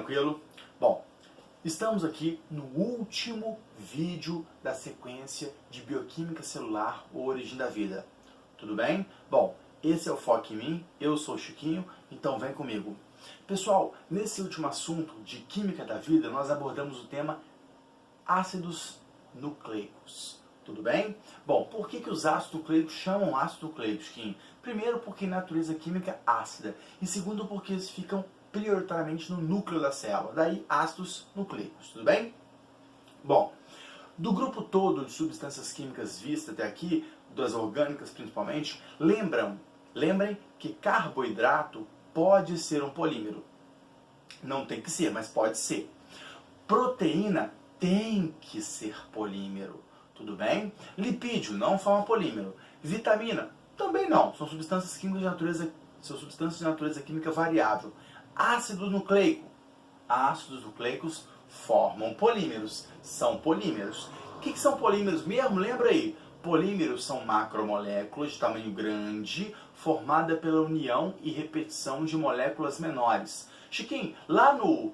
Tranquilo? Bom, estamos aqui no último vídeo da sequência de Bioquímica Celular, ou Origem da Vida. Tudo bem? Bom, esse é o Foco em Mim, eu sou o Chiquinho, então vem comigo. Pessoal, nesse último assunto de Química da Vida, nós abordamos o tema ácidos nucleicos. Tudo bem? Bom, por que os ácidos nucleicos chamam ácidos nucleicos, Chiquinho? Primeiro, porque a natureza química é ácida. E segundo, porque eles ficam prioritariamente no núcleo da célula. Daí, ácidos nucleicos. Tudo bem? Bom, do grupo todo de substâncias químicas vistas até aqui, das orgânicas principalmente, lembrem que carboidrato pode ser um polímero. Não tem que ser, mas pode ser. Proteína tem que ser polímero. Tudo bem? Lipídio não forma polímero. Vitamina também não. São substâncias químicas de natureza química variável. Ácido nucleico. Ácidos nucleicos formam polímeros. São polímeros. O que são polímeros mesmo? Lembra aí. Polímeros são macromoléculas de tamanho grande, formada pela união e repetição de moléculas menores. Chiquinho, lá no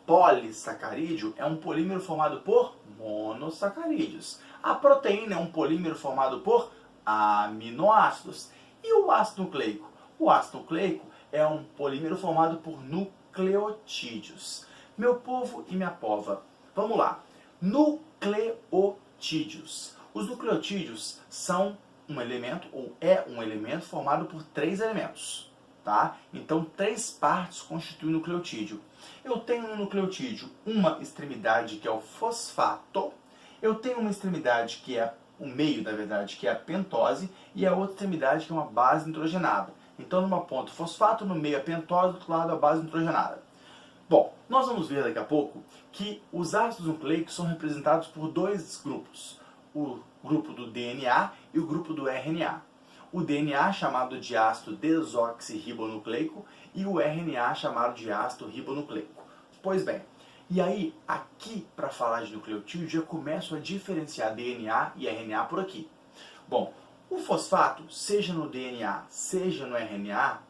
polissacarídeo é um polímero formado por monossacarídeos. A proteína é um polímero formado por aminoácidos. E o ácido nucleico? O ácido nucleico é um polímero formado por nucleotídeos. Meu povo e minha pova, vamos lá. Nucleotídeos. Os nucleotídeos são um elemento, ou é um elemento formado por 3 elementos. Tá? Então, 3 partes constituem o nucleotídeo. Eu tenho no nucleotídeo uma extremidade que é o fosfato, eu tenho uma extremidade que é o meio, na verdade, que é a pentose, e a outra extremidade que é uma base nitrogenada. Então, numa ponta o fosfato, no meio a pentose, do outro lado a base nitrogenada. Bom, nós vamos ver daqui a pouco que os ácidos nucleicos são representados por 2 grupos. O grupo do DNA e o grupo do RNA. O DNA chamado de ácido desoxirribonucleico e o RNA chamado de ácido ribonucleico. Pois bem, e aí aqui para falar de nucleotídeo já começo a diferenciar DNA e RNA por aqui. Bom, o fosfato, seja no DNA, seja no RNA,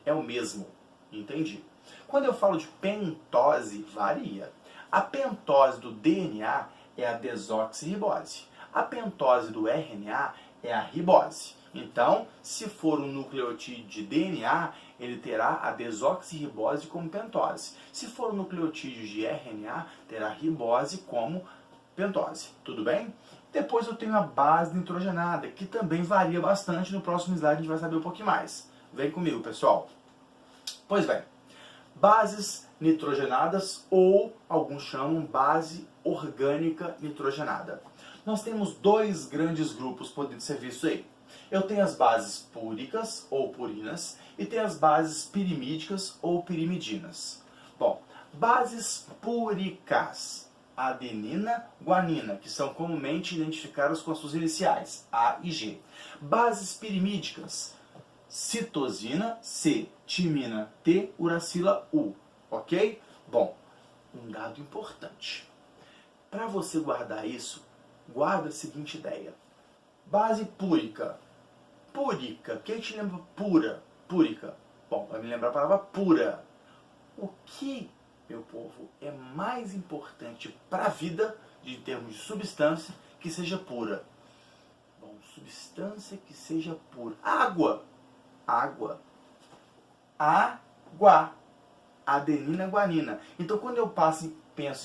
é o mesmo, entendi. Quando eu falo de pentose, varia. A pentose do DNA é a desoxirribose. A pentose do RNA é a ribose. Então, se for um nucleotídeo de DNA, ele terá a desoxirribose como pentose. Se for um nucleotídeo de RNA, terá ribose como pentose. Tudo bem? Depois eu tenho a base nitrogenada, que também varia bastante. No próximo slide a gente vai saber um pouquinho mais. Vem comigo, pessoal. Pois bem, bases nitrogenadas, ou alguns chamam base orgânica nitrogenada. Nós temos 2 grandes grupos podendo ser vistos aí. Eu tenho as bases púricas, ou purinas, e tenho as bases pirimídicas, ou pirimidinas. Bom, bases púricas, adenina, guanina, que são comumente identificadas com as suas iniciais, A e G. Bases pirimídicas, citosina, C, timina, T, uracila, U. Ok? Bom, um dado importante. Para você guardar isso, guarda a seguinte ideia. Base púrica. Púrica. Quem te lembra pura? Púrica. Bom, vai me lembrar a palavra pura. O que, meu povo, é mais importante para a vida, em termos de substância, que seja pura? Bom, substância que seja pura. Água. Água. Água. Adenina, guanina. Então, quando eu penso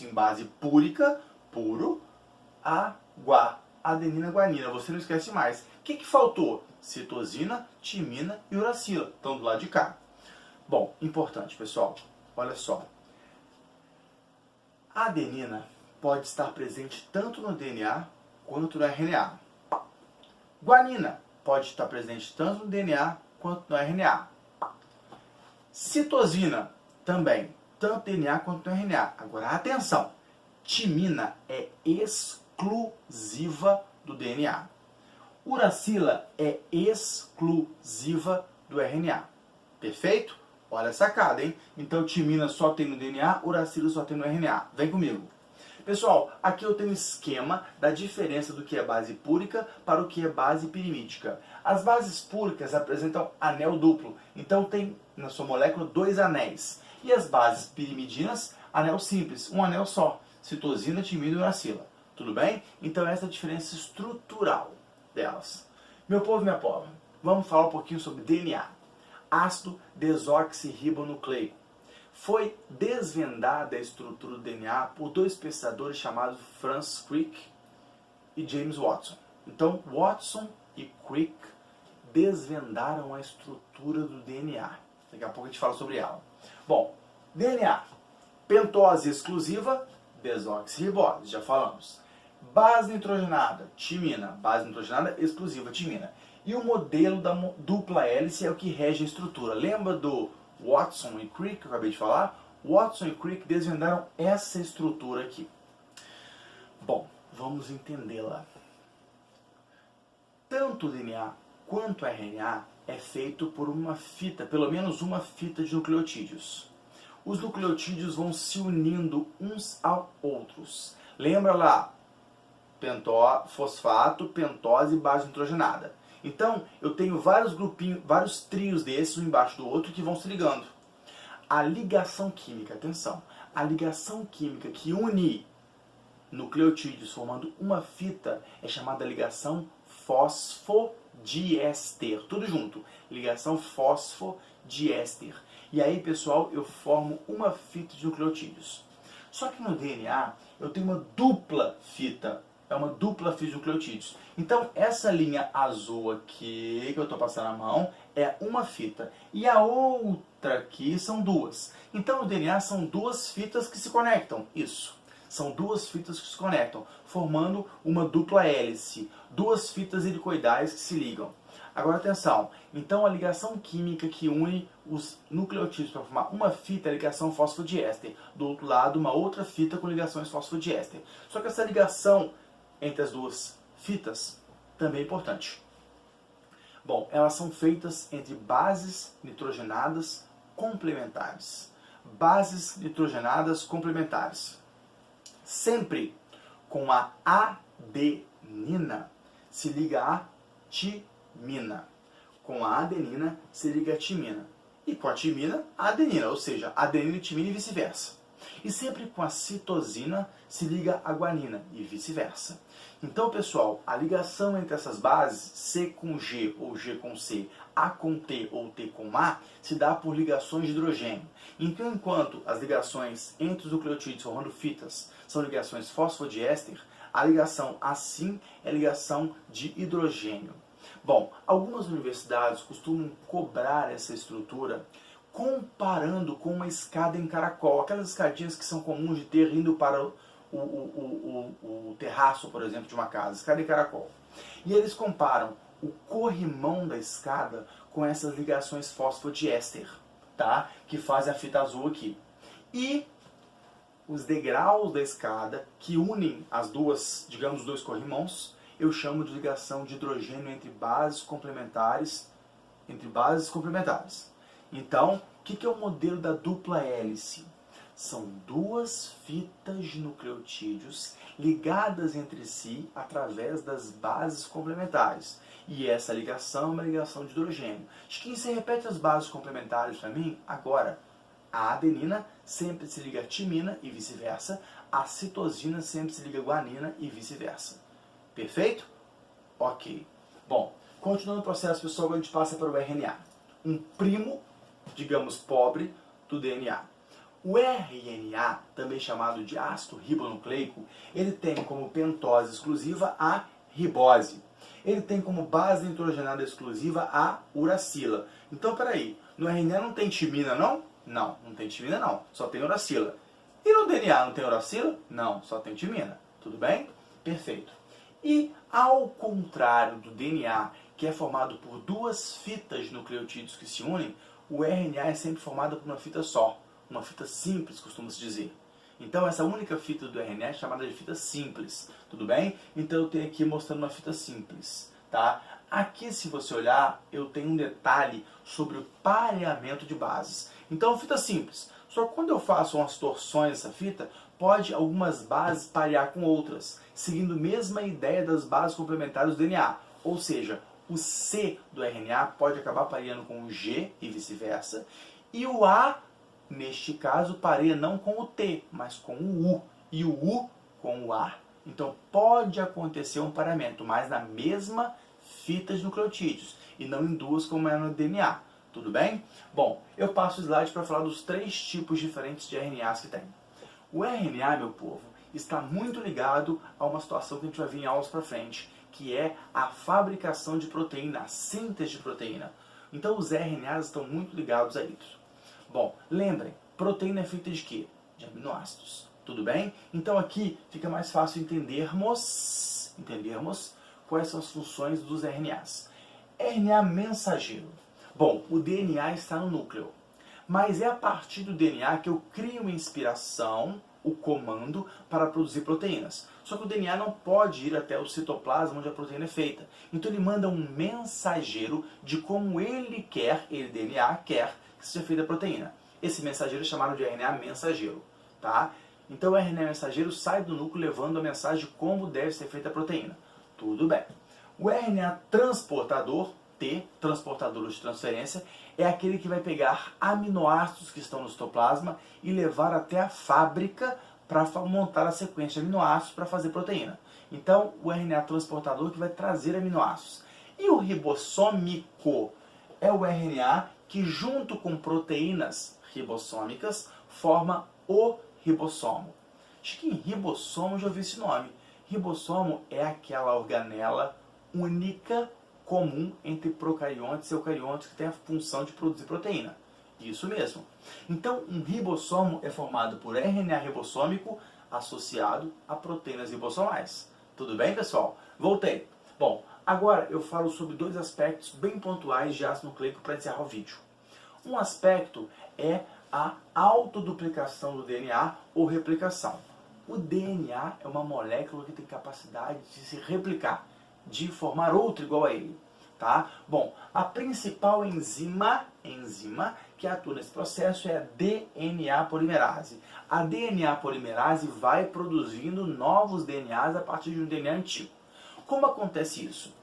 em base púrica, puro, água. Adenina, guanina. Você não esquece mais. O que faltou? Citosina, timina e uracila. Estão do lado de cá. Bom, importante, pessoal. Olha só. A adenina pode estar presente tanto no DNA quanto no RNA. Guanina pode estar presente tanto no DNA quanto no RNA. Citosina também, tanto no DNA quanto no RNA. Agora, atenção. Timina é exclusiva do DNA. Uracila é exclusiva do RNA. Perfeito? Olha a sacada, hein? Então, timina só tem no DNA, uracila só tem no RNA. Vem comigo. Pessoal, aqui eu tenho um esquema da diferença do que é base púrica para o que é base pirimídica. As bases púricas apresentam anel duplo, então tem na sua molécula 2 anéis. E as bases pirimidinas anel simples, um anel só, citosina, timina e uracila. Tudo bem? Então essa é a diferença estrutural delas. Meu povo e minha pova, vamos falar um pouquinho sobre DNA. Ácido desoxirribonucleico. Foi desvendada a estrutura do DNA por dois pesquisadores chamados Francis Crick e James Watson. Então, Watson e Crick desvendaram a estrutura do DNA. Daqui a pouco a gente fala sobre ela. Bom, DNA, pentose exclusiva, desoxirribose, já falamos. Base nitrogenada, timina, base nitrogenada exclusiva, timina. E o modelo da dupla hélice é o que rege a estrutura. Lembra do Watson e Crick, que eu acabei de falar? Watson e Crick desvendaram essa estrutura aqui. Bom, vamos entendê-la. Tanto o DNA quanto o RNA é feito por uma fita, pelo menos uma fita de nucleotídeos. Os nucleotídeos vão se unindo uns aos outros. Lembra lá? Fosfato, pentose e base nitrogenada. Então, eu tenho vários grupinhos, vários trios desses, um embaixo do outro, que vão se ligando. A ligação química, atenção, a ligação química que une nucleotídeos formando uma fita é chamada ligação fosfodiéster. Tudo junto, ligação fosfodiéster. E aí, pessoal, eu formo uma fita de nucleotídeos. Só que no DNA, eu tenho uma dupla fita. É uma dupla fita de nucleotídeos. Então, essa linha azul aqui, que eu estou passando a mão, é uma fita. E a outra aqui são duas. Então, no DNA são duas fitas que se conectam. Isso. São duas fitas que se conectam, formando uma dupla hélice. Duas fitas helicoidais que se ligam. Agora, atenção. Então, a ligação química que une os nucleotídeos para formar uma fita é a ligação fosfodiéster. Do outro lado, uma outra fita com ligações fosfodiéster. Só que essa ligação entre as duas fitas também é importante. Bom, elas são feitas entre bases nitrogenadas complementares. Bases nitrogenadas complementares. Sempre com a adenina se liga a timina. Com a adenina se liga a timina. E com a timina, a adenina, ou seja, adenina e timina e vice-versa. E sempre com a citosina se liga a guanina e vice-versa. Então, pessoal, a ligação entre essas bases, C com G ou G com C, A com T ou T com A, se dá por ligações de hidrogênio. Então, enquanto as ligações entre os nucleotídeos formando fitas são ligações fosfodiéster, a ligação assim é ligação de hidrogênio. Bom, algumas universidades costumam cobrar essa estrutura comparando com uma escada em caracol, aquelas escadinhas que são comuns de ter indo para o terraço, por exemplo, de uma casa, escada em caracol. E eles comparam o corrimão da escada com essas ligações fosfodiéster, tá? Que fazem a fita azul aqui. E os degraus da escada que unem as duas, digamos, os dois corrimãos, eu chamo de ligação de hidrogênio entre bases complementares. Então, o que é o modelo da dupla hélice? São duas fitas de nucleotídeos ligadas entre si através das bases complementares. E essa ligação é uma ligação de hidrogênio. Quem se repete as bases complementares para mim? Agora, a adenina sempre se liga a timina e vice-versa. A citosina sempre se liga a guanina e vice-versa. Perfeito? Ok. Bom, continuando o processo, pessoal, a gente passa para o RNA. Um primo, digamos, pobre do DNA. O RNA, também chamado de ácido ribonucleico, ele tem como pentose exclusiva a ribose. Ele tem como base nitrogenada exclusiva a uracila. Então, peraí, no RNA não tem timina, não? Não, não tem timina, não. Só tem uracila. E no DNA não tem uracila? Não, só tem timina. Tudo bem? Perfeito. E, ao contrário do DNA, que é formado por duas fitas de nucleotídeos que se unem, o RNA é sempre formado por uma fita só. Uma fita simples, costuma-se dizer. Então, essa única fita do RNA é chamada de fita simples. Tudo bem? Então, eu tenho aqui mostrando uma fita simples. Tá? Aqui, se você olhar, eu tenho um detalhe sobre o pareamento de bases. Então, fita simples. Só que quando eu faço umas torções nessa fita, pode algumas bases parear com outras, seguindo a mesma ideia das bases complementares do DNA. Ou seja, o C do RNA pode acabar pareando com o G e vice-versa. E o A Neste caso, pareia não com o T, mas com o U, e o U com o A. Então, pode acontecer um pareamento, mas na mesma fita de nucleotídeos, e não em duas como é no DNA. Tudo bem? Bom, eu passo o slide para falar dos 3 tipos diferentes de RNAs que tem. O RNA, meu povo, está muito ligado a uma situação que a gente vai ver em aulas para frente, que é a fabricação de proteína, a síntese de proteína. Então, os RNAs estão muito ligados a isso. Bom, lembrem, proteína é feita de quê? De aminoácidos. Tudo bem? Então aqui fica mais fácil entendermos quais são as funções dos RNAs. RNA mensageiro. Bom, o DNA está no núcleo, mas é a partir do DNA que eu crio uma inspiração, o comando, para produzir proteínas. Só que o DNA não pode ir até o citoplasma onde a proteína é feita. Então ele manda um mensageiro de como ele DNA quer que seja feita a proteína. Esse mensageiro é chamado de RNA mensageiro, tá? Então o RNA mensageiro sai do núcleo levando a mensagem de como deve ser feita a proteína. Tudo bem. O RNA transportador, T, transportador de transferência, é aquele que vai pegar aminoácidos que estão no citoplasma e levar até a fábrica para montar a sequência de aminoácidos para fazer proteína. Então, o RNA transportador que vai trazer aminoácidos. E o ribossômico é o RNA que, junto com proteínas ribossômicas, forma o ribossomo. Acho que em ribossomo eu já ouvi esse nome. Ribossomo é aquela organela única, comum entre procariontes e eucariontes que tem a função de produzir proteína. Isso mesmo. Então, um ribossomo é formado por RNA ribossômico associado a proteínas ribossomais. Tudo bem, pessoal? Voltei. Bom, agora eu falo sobre 2 aspectos bem pontuais de ácido nucleico para encerrar o vídeo. Um aspecto é a autoduplicação do DNA ou replicação. O DNA é uma molécula que tem capacidade de se replicar, de formar outro igual a ele. Tá? Bom, a principal enzima que atua nesse processo é a DNA polimerase. A DNA polimerase vai produzindo novos DNAs a partir de um DNA antigo. Como acontece isso?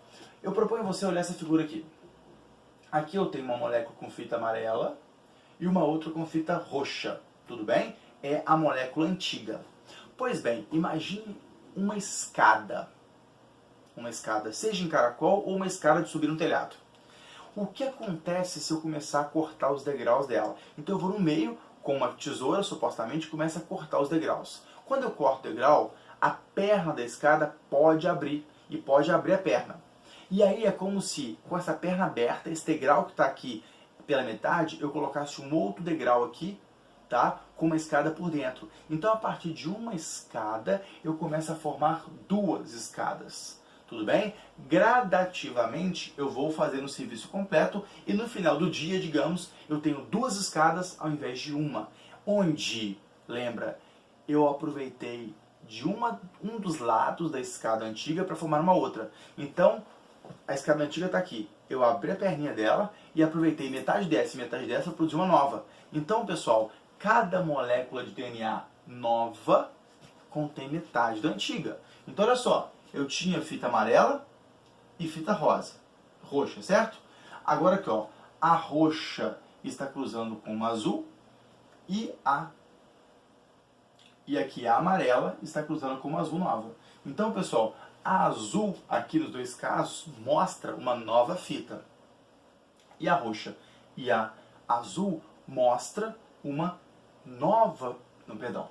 Eu proponho você olhar essa figura aqui. Aqui eu tenho uma molécula com fita amarela e uma outra com fita roxa. Tudo bem? É a molécula antiga. Pois bem, imagine uma escada. Uma escada, seja em caracol ou uma escada de subir um telhado. O que acontece se eu começar a cortar os degraus dela? Então eu vou no meio, com uma tesoura, supostamente, e começo a cortar os degraus. Quando eu corto o degrau, a perna da escada pode abrir, e pode abrir a perna. E aí é como se, com essa perna aberta, esse degrau que está aqui pela metade, eu colocasse um outro degrau aqui, tá? Com uma escada por dentro. Então, a partir de uma escada, eu começo a formar 2 escadas. Tudo bem? Gradativamente, eu vou fazendo o serviço completo e no final do dia, digamos, eu tenho 2 escadas ao invés de uma. Onde, lembra, eu aproveitei de um dos lados da escada antiga para formar uma outra. Então, a escada antiga está aqui. Eu abri a perninha dela e aproveitei metade dessa e metade dessa para produzir uma nova. Então, pessoal, cada molécula de DNA nova contém metade da antiga. Então, olha só, eu tinha fita amarela e fita roxa, certo? Agora aqui, ó, a roxa está cruzando com uma azul e aqui a amarela está cruzando com uma azul nova. Então, pessoal, a azul, aqui nos 2 casos, mostra uma nova fita. E a roxa e a azul mostra uma nova... Não, perdão.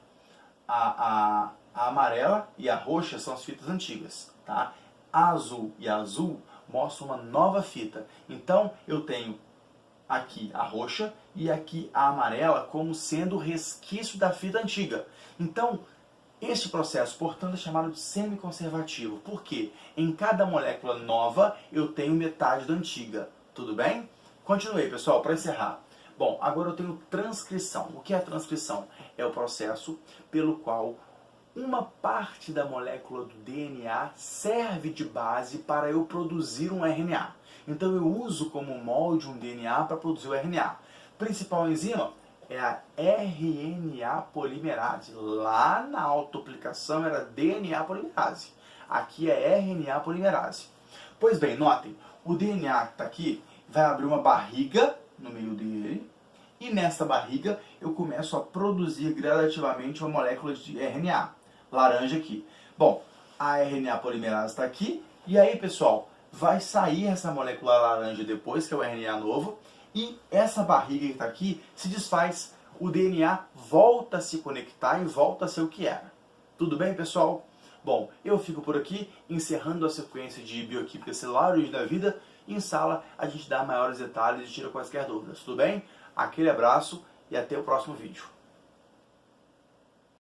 A amarela e a roxa são as fitas antigas. Tá? A azul e a azul mostram uma nova fita. Então, eu tenho aqui a roxa e aqui a amarela como sendo o resquício da fita antiga. Então, este processo, portanto, é chamado de semiconservativo. Por quê? Em cada molécula nova, eu tenho metade da antiga. Tudo bem? Continuei, pessoal, para encerrar. Bom, agora eu tenho transcrição. O que é a transcrição? É o processo pelo qual uma parte da molécula do DNA serve de base para eu produzir um RNA. Então eu uso como molde um DNA para produzir o RNA. Principal enzima é a RNA polimerase. Lá na autoaplicação era DNA polimerase. Aqui é RNA polimerase. Pois bem, notem, o DNA que está aqui vai abrir uma barriga no meio dele E nessa barriga eu começo a produzir gradativamente uma molécula de RNA, laranja aqui. Bom, a RNA polimerase está aqui, e aí, pessoal, vai sair essa molécula laranja depois, que é o RNA novo, e essa barriga que está aqui se desfaz, o DNA volta a se conectar e volta a ser o que era. Tudo bem, pessoal? Bom, eu fico por aqui, encerrando a sequência de bioquímica celular, origem da vida. Em sala, a gente dá maiores detalhes e tira quaisquer dúvidas. Tudo bem? Aquele abraço e até o próximo vídeo.